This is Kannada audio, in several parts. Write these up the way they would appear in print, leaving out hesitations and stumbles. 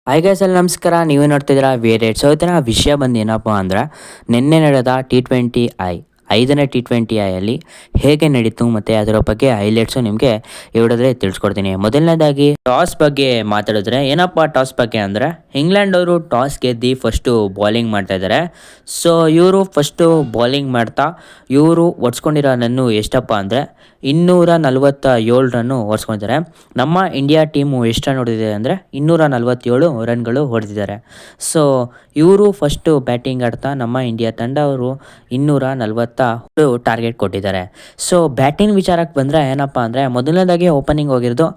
ಹಾಯ್ ಗೈಸ್, ಎಲ್ಲ ನಮಸ್ಕಾರ. ನೀವೇ ನೋಡ್ತಿದ್ದೀರಾ ವೇರೇಟ್. ಸೊ ಇವತ್ತಿನ ವಿಷಯ ಬಂದು ಏನಪ್ಪ ಅಂದ್ರೆ, ನಿನ್ನೆ ನಡೆದ ಐದನೇ T20 ಹೇಗೆ ನಡೀತು ಮತ್ತು ಅದರ ಬಗ್ಗೆ ಹೈಲೈಟ್ಸು ನಿಮಗೆ ಈ ವಿಡಿಯೋದಲ್ಲಿ ತಿಳಿಸ್ಕೊಡ್ತೀನಿ. ಮೊದಲನೇದಾಗಿ ಟಾಸ್ ಬಗ್ಗೆ ಮಾತಾಡಿದ್ರೆ, ಏನಪ್ಪ ಟಾಸ್ ಬಗ್ಗೆ ಅಂದರೆ, ಇಂಗ್ಲೆಂಡ್ ಅವರು ಟಾಸ್ ಗೆದ್ದು ಫಸ್ಟು ಬೌಲಿಂಗ್ ಮಾಡ್ತಾ ಇದ್ದಾರೆ. ಸೊ ಇವರು ಫಸ್ಟು ಬೌಲಿಂಗ್ ಮಾಡ್ತಾ ಇವರು ಹೊಡ್ಸ್ಕೊಂಡಿರೋ ರನ್ನು ಎಷ್ಟಪ್ಪ ಅಂದರೆ 247 ರನ್ನು ಹೊಡ್ಸ್ಕೊಂಡಿದ್ದಾರೆ. ನಮ್ಮ ಇಂಡಿಯಾ ಟೀಮು ಎಷ್ಟು ರನ್ ಹೊಡೆದಿದೆ ಅಂದರೆ 247 ರನ್ಗಳು ಹೊಡೆದಿದ್ದಾರೆ. ಸೊ ಇವರು ಫಸ್ಟು ಬ್ಯಾಟಿಂಗ್ ಆಡ್ತಾ ನಮ್ಮ ಇಂಡಿಯಾ ತಂಡ ಅವರು 240 ಟಾರ್ಗೆಟ್ ಕೊಟ್ಟಿದ್ದಾರೆ. ಸೊ ಬ್ಯಾಟಿಂಗ್ ವಿಚಾರಕ್ಕೆ ಬಂದರೆ ಏನಪ್ಪ ಅಂದರೆ, ಮೊದಲನೇದಾಗಿ ಓಪನಿಂಗ್ ಹೋಗಿರೋದು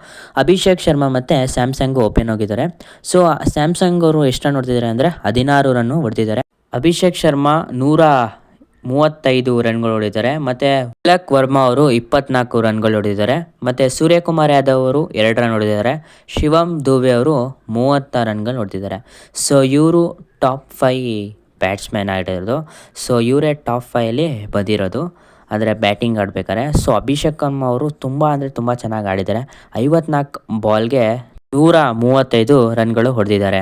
ಅಭಿಷೇಕ್ ಶರ್ಮಾ ಮತ್ತು ಸ್ಯಾಮ್ಸಂಗ್ ಓಪನ್ ಹೋಗಿದ್ದಾರೆ. ಸೊ ಸ್ಯಾಮ್ಸಂಗ್ ಅವರು ಎಷ್ಟು ರನ್ ಹೊಡೆದಿದ್ದಾರೆ ಅಂದರೆ 16 ರನ್ನು ಹೊಡೆದಿದ್ದಾರೆ. ಅಭಿಷೇಕ್ ಶರ್ಮಾ 135 ರನ್ಗಳು ಹೊಡಿದ್ದಾರೆ. ಮತ್ತು ತಿಲಕ್ ವರ್ಮಾ ಅವರು 24 ರನ್ಗಳು ಹೊಡೆದಿದ್ದಾರೆ. ಮತ್ತು ಸೂರ್ಯಕುಮಾರ್ ಯಾದವ್ ಅವರು 2 ರನ್ ಹೊಡೆದಿದ್ದಾರೆ. ಶಿವಮ್ ದುಬೆ ಅವರು 30 ರನ್ಗಳು ಹೊಡೆದಿದ್ದಾರೆ. ಸೊ ಇವರು ಟಾಪ್ 5 ಬ್ಯಾಟ್ಸ್ಮನ್ ಆಗಿರೋದು. ಸೊ ಇವರೇ ಟಾಪ್ 5ಅಲ್ಲಿ ಬಂದಿರೋದು ಅಂದರೆ ಬ್ಯಾಟಿಂಗ್ ಆಡಬೇಕಾದ್ರೆ. ಸೊ ಅಭಿಷೇಕ್ ಶರ್ಮಾ ಅವರು ತುಂಬ ಚೆನ್ನಾಗಿ ಆಡಿದ್ದಾರೆ. 54 ಬಾಲ್ಗೆ 135 ರನ್ಗಳು ಹೊಡೆದಿದ್ದಾರೆ.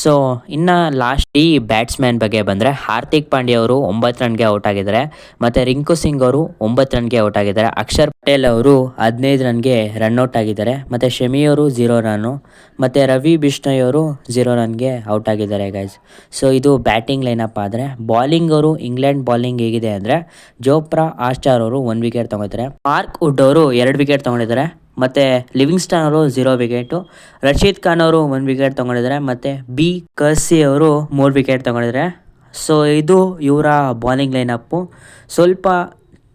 ಸೊ ಇನ್ನು ಲಾಸ್ಟ್ ಈ ಬ್ಯಾಟ್ಸ್ಮನ್ ಬಗ್ಗೆ ಬಂದರೆ, ಹಾರ್ದಿಕ್ ಪಾಂಡ್ಯ ಅವರು 9 ರನ್ಗೆ ಔಟ್ ಆಗಿದ್ದಾರೆ. ಮತ್ತು ರಿಂಕು ಸಿಂಗ್ ಅವರು 9 ರನ್ಗೆ ಔಟ್ ಆಗಿದ್ದಾರೆ. ಅಕ್ಷರ್ ಪಟೇಲ್ ಅವರು 15 ರನ್ಗೆ ರನ್ಔಟ್ ಆಗಿದ್ದಾರೆ. ಮತ್ತು ಶಮಿ ಅವರು 0 ರನ್ನು. ಮತ್ತು ರವಿ ಬಿಷ್ಣೋಯ್ ಅವರು 0 ರನ್ಗೆ ಔಟ್ ಆಗಿದ್ದಾರೆ ಗೈಸ್. ಸೊ ಇದು ಬ್ಯಾಟಿಂಗ್ ಲೈನಪ್. ಆದರೆ ಬಾಲಿಂಗ್ ಅವರು ಇಂಗ್ಲೆಂಡ್ ಬಾಲಿಂಗ್ ಹೇಗಿದೆ ಅಂದರೆ, ಜೋಫ್ರಾ ಆರ್ಚರ್ ಅವರು 1 ವಿಕೆಟ್ ತೊಗೊಂಡಿದ್ದಾರೆ. ಮಾರ್ಕ್ ವುಡ್ ಅವರು 2 ವಿಕೆಟ್ ತೊಗೊಂಡಿದ್ದಾರೆ. ಮತ್ತು ಲಿವಿಂಗ್ಸ್ಟನ್ ಅವರು 0 ವಿಕೆಟು. ರಶೀದ್ ಖಾನ್ ಅವರು 1 ವಿಕೆಟ್ ತೊಗೊಂಡಿದ್ದಾರೆ. ಮತ್ತು ಬಿ ಕರ್ಸಿ ಅವರು 3 ವಿಕೆಟ್ ತೊಗೊಂಡಿದ್ದಾರೆ. ಸೊ ಇದು ಇವರ ಬಾಲಿಂಗ್ ಲೈನಪ್ಪು. ಸ್ವಲ್ಪ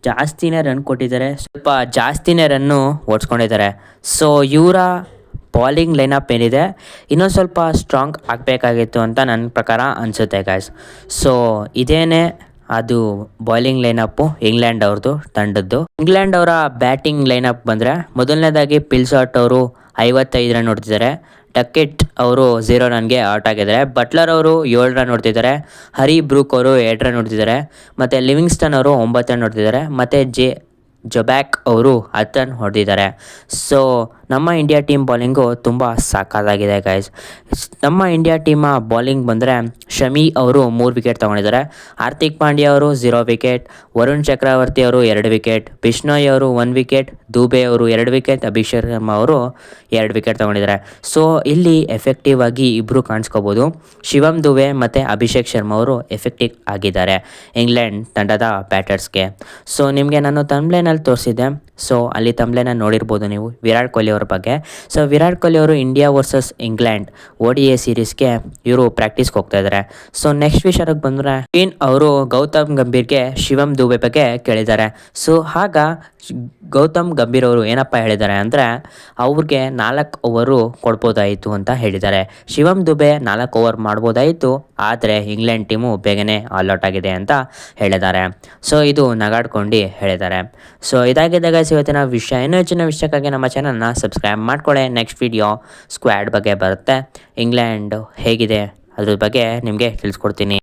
ಜಾಸ್ತಿನೇ ರನ್ ಕೊಟ್ಟಿದ್ದಾರೆ, ಸ್ವಲ್ಪ ಜಾಸ್ತಿನೇ ರನ್ನು ಓಡಿಸ್ಕೊಂಡಿದ್ದಾರೆ. ಸೊ ಇವರ ಬಾಲಿಂಗ್ ಲೈನಪ್ ಏನಿದೆ ಇನ್ನೊಂದು ಸ್ವಲ್ಪ ಸ್ಟ್ರಾಂಗ್ ಆಗಬೇಕಾಗಿತ್ತು ಅಂತ ನನ್ನ ಪ್ರಕಾರ ಅನಿಸುತ್ತೆ ಗಾಯ್ಸ್. ಸೊ ಇದೇನೇ ಅದು ಬಾಲಿಂಗ್ ಲೈನಪ್ಪು ಇಂಗ್ಲೆಂಡ್ ಅವ್ರದ್ದು ತಂಡದ್ದು. ಇಂಗ್ಲೆಂಡ್ ಅವರ ಬ್ಯಾಟಿಂಗ್ ಲೈನಪ್ ಬಂದರೆ, ಮೊದಲನೇದಾಗಿ ಪಿಲ್ಸಾಟ್ ಅವರು 55 ರನ್ ಹೊಡೆದಿದ್ದಾರೆ. ಟಕೆಟ್ ಅವರು 0 ರನ್ಗೆ ಔಟ್ ಆಗಿದ್ದಾರೆ. ಬಟ್ಲರ್ ಅವರು 7 ರನ್ ಹೊಡೆದಿದ್ದಾರೆ. ಹರಿ ಬ್ರೂಕ್ ಅವರು 2 ರನ್ ಹೊಡೆದಿದ್ದಾರೆ. ಮತ್ತು ಲಿವಿಂಗ್ಸ್ಟನ್ ಅವರು 9 ರನ್ ಹೊಡೆದಿದ್ದಾರೆ. ಮತ್ತು ಜೊಬ್ಯಾಕ್ ಅವರು 10 ರನ್ ಹೊಡೆದಿದ್ದಾರೆ. ಸೊ ನಮ್ಮ ಇಂಡಿಯಾ ಟೀಮ್ ಬಾಲಿಂಗು ತುಂಬ ಸಾಕಾಗಿದೆ ಗೈಸ್. ನಮ್ಮ ಇಂಡಿಯಾ ಟೀಮ ಬಾಲಿಂಗ್ ಬಂದರೆ, ಶಮಿ ಅವರು 3 ವಿಕೆಟ್ ತೊಗೊಂಡಿದ್ದಾರೆ. ಹಾರ್ದಿಕ್ ಪಾಂಡ್ಯ ಅವರು 0 ವಿಕೆಟ್. ವರುಣ್ ಚಕ್ರವರ್ತಿ ಅವರು 2 ವಿಕೆಟ್. ಬಿಷ್ಣೋಯ್ ಅವರು 1 ವಿಕೆಟ್. ದುಬೆ ಅವರು 2 ವಿಕೆಟ್. ಅಭಿಷೇಕ್ ಶರ್ಮಾ ಅವರು 2 ವಿಕೆಟ್ ತೊಗೊಂಡಿದ್ದಾರೆ. ಸೊ ಇಲ್ಲಿ ಎಫೆಕ್ಟಿವ್ ಆಗಿ ಇಬ್ಬರು ಕಾಣಿಸ್ಕೋಬೋದು. ಶಿವಮ್ ದುಬೆ ಮತ್ತು ಅಭಿಷೇಕ್ ಶರ್ಮಾ ಅವರು ಎಫೆಕ್ಟಿವ್ ಆಗಿದ್ದಾರೆ ಇಂಗ್ಲೆಂಡ್ ತಂಡದ ಬ್ಯಾಟರ್ಸ್ಗೆ. ಸೊ ನಿಮಗೆ ನಾನು ತಮ್ಬ್ಲೇನಲ್ಲಿ ತೋರಿಸಿದ್ದೆ. ಸೊ ಅಲ್ಲಿ ತಮ್ಬ್ಲೇನ ನೋಡಿರ್ಬೋದು ನೀವು ವಿರಾಟ್ ಕೊಹ್ಲಿ ಅವ್ರ ಬಗ್ಗೆ. ಸೊ ವಿರಾಟ್ ಕೊಹ್ಲಿ ಅವರು ಇಂಡಿಯಾ ವರ್ಸಸ್ ಇಂಗ್ಲೆಂಡ್ ODI ಸೀರೀಸ್ಗೆ ಇವರು ಪ್ರಾಕ್ಟೀಸ್ಗೆ ಹೋಗ್ತಾ ಇದ್ದಾರೆ. ಸೊ ನೆಕ್ಸ್ಟ್ ವಿಷಯಕ್ಕೆ ಬಂದರೆ, ಅವರು ಗೌತಮ್ ಗಂಭೀರ್ಗೆ ಶಿವಮ್ ದುಬೆ ಬಗ್ಗೆ ಕೇಳಿದ್ದಾರೆ. ಸೊ ಆಗ ಗೌತಮ್ ಗಂಭೀರ್ ಅವರು ಏನಪ್ಪ ಹೇಳಿದ್ದಾರೆ ಅಂದರೆ, ಅವ್ರಿಗೆ 4 ಓವರು ಕೊಡ್ಬೋದಾಯಿತು ಅಂತ ಹೇಳಿದ್ದಾರೆ. ಶಿವಮ್ ದುಬೆ 4 ಓವರ್ ಮಾಡ್ಬೋದಾಯಿತು, ಆದರೆ ಇಂಗ್ಲೆಂಡ್ ಟೀಮು ಬೇಗನೆ ಆಲ್ಔಟ್ ಆಗಿದೆ ಅಂತ ಹೇಳಿದ್ದಾರೆ. ಸೊ ಇದು ನಗಾಡ್ಕೊಂಡು ಹೇಳಿದ್ದಾರೆ. ಸೊ ಇದಾಗಿದ್ದಾಗ ಇವತ್ತಿನ ವಿಷಯ. ಇನ್ನೂ ಹೆಚ್ಚಿನ ವಿಷಯಕ್ಕಾಗಿ ನಮ್ಮ ಚಾನಲ್ನ ಸಬ್ಸ್ಕ್ರೈಬ್ ಮಾಡ್ಕೊಳ್ಳಿ. ನೆಕ್ಸ್ಟ್ ವಿಡಿಯೋ ಸ್ಕ್ವಾಡ್ ಬಗ್ಗೆ ಬರುತ್ತೆ. ಇಂಗ್ಲೆಂಡ್ ಹೇಗಿದೆ ಅದ್ರ ಬಗ್ಗೆ ನಿಮಗೆ ತಿಳಿಸ್ಕೊಡ್ತೀನಿ.